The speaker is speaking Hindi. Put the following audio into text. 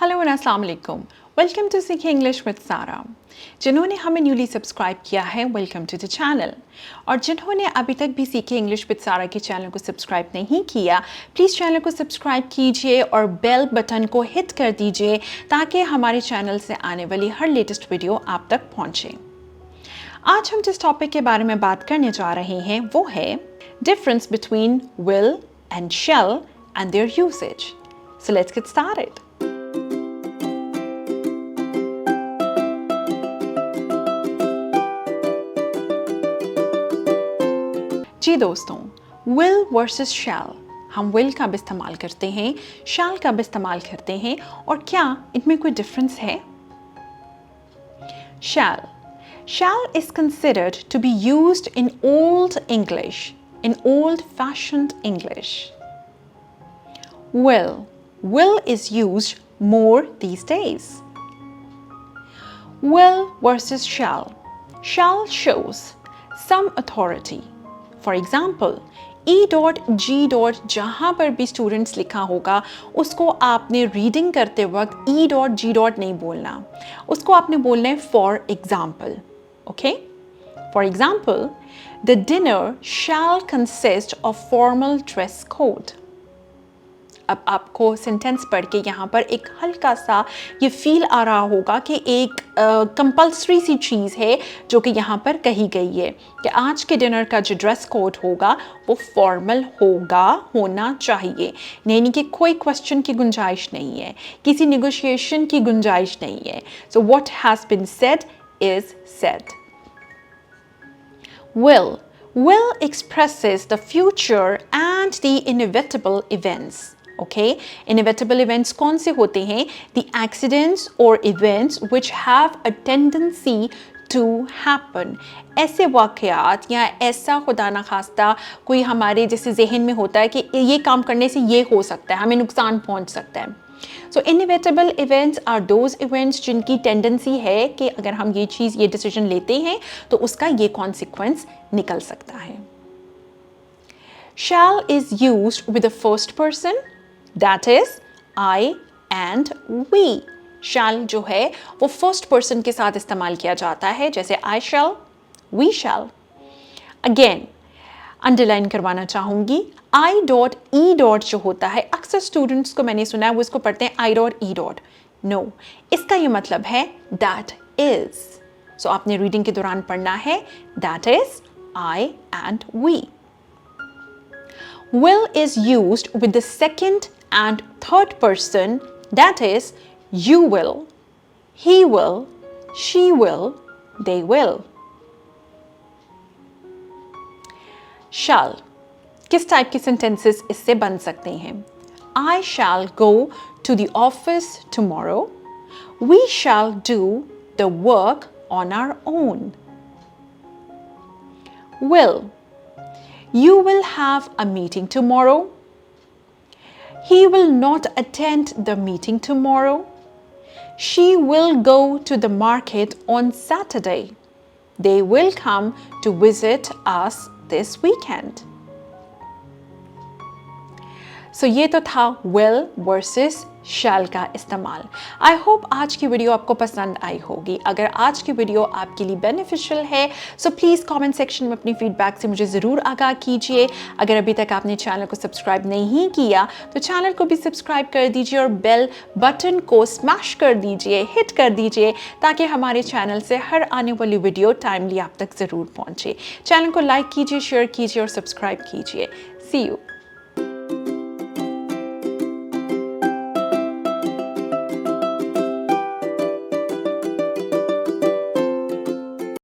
हेलो एंड अस्सलाम वालेकुम। वेलकम टू सीख इंग्लिश विद सारा। जिन्होंने हमें न्यूली सब्सक्राइब किया है, वेलकम टू द चैनल। और जिन्होंने अभी तक भी सीखे इंग्लिश विद सारा के चैनल को सब्सक्राइब नहीं किया, प्लीज़ चैनल को सब्सक्राइब कीजिए और बेल बटन को हिट कर दीजिए ताकि हमारे चैनल से आने वाली हर लेटेस्ट वीडियो आप तक पहुँचे। आज हम जिस टॉपिक के बारे में बात करने जा रहे हैं वो है difference between will and shall and their usage. So let's get started. जी दोस्तों, will वर्सेस shall, हम will का भी इस्तेमाल करते हैं, shall का भी इस्तेमाल करते हैं, और क्या इनमें कोई डिफरेंस है? Shall is considered to be used in old English, in old-fashioned English. Will is used more these days. Will versus shall. Shall shows some authority. For example, E.G. जहाँ पर भी स्टूडेंट्स लिखा होगा उसको आपने रीडिंग करते वक्त E.G. नहीं बोलना, उसको आपने बोलना है for example. Okay, for example, the dinner shell consist of formal dress code. अब आपको सेंटेंस पढ़ के यहाँ पर एक हल्का सा ये फील आ रहा होगा कि एक कंपल्सरी सी चीज़ है जो कि यहाँ पर कही गई है कि आज के डिनर का जो ड्रेस कोड होगा वो फॉर्मल होना चाहिए, यानी कि कोई क्वेश्चन की गुंजाइश नहीं है, किसी नेगोशिएशन की गुंजाइश नहीं है। So what has been said is said. Will expresses the future and the inevitable events. Okay, inevitable events कौन से होते हैं? The accidents or events which have a tendency to happen. ऐसे वाक़यात या ऐसा खुदा न खास्ता कोई हमारे जैसे जहन में होता है कि ये काम करने से ये हो सकता है, हमें नुकसान पहुंच सकता है। So inevitable events are those events जिनकी टेंडेंसी है कि अगर हम ये चीज़, ये डिसीजन लेते हैं तो उसका ये कॉन्सिक्वेंस निकल सकता है। Shall is used with the first person, that is I and we. Shall जो है वो फर्स्ट पर्सन के साथ इस्तेमाल किया जाता है, जैसे I shall, we shall. Again, underline करवाना चाहूँगी, I.E. जो होता है, अक्सर स्टूडेंट्स को मैंने सुना है वो इसको पढ़ते हैं I.E. नो, इसका ये मतलब है that is. सो आपने रीडिंग के दौरान पढ़ना है that is I and we. Will is used with the second and third person, that is you will, he will, she will, they will. Shall किस टाइप के सेंटेंसेस इससे बन सकते हैं? I shall go to the office tomorrow. We shall do the work on our own. Will, you will have a meeting tomorrow. He will not attend the meeting tomorrow. She will go to the market on Saturday. They will come to visit us this weekend. So ये तो था will versus shall का इस्तेमाल। आई होप आज की वीडियो आपको पसंद आई होगी। अगर आज की वीडियो आपके लिए बेनिफिशियल है सो प्लीज़ कमेंट सेक्शन में अपनी फीडबैक से मुझे ज़रूर आगाह कीजिए। अगर अभी तक आपने चैनल को सब्सक्राइब नहीं किया तो चैनल को भी सब्सक्राइब कर दीजिए और बेल बटन को स्मैश कर दीजिए, हिट कर दीजिए, ताकि हमारे चैनल से हर आने वाली वीडियो टाइमली आप तक ज़रूर पहुँचे। चैनल को लाइक कीजिए, शेयर कीजिए और सब्सक्राइब कीजिए। सी यू।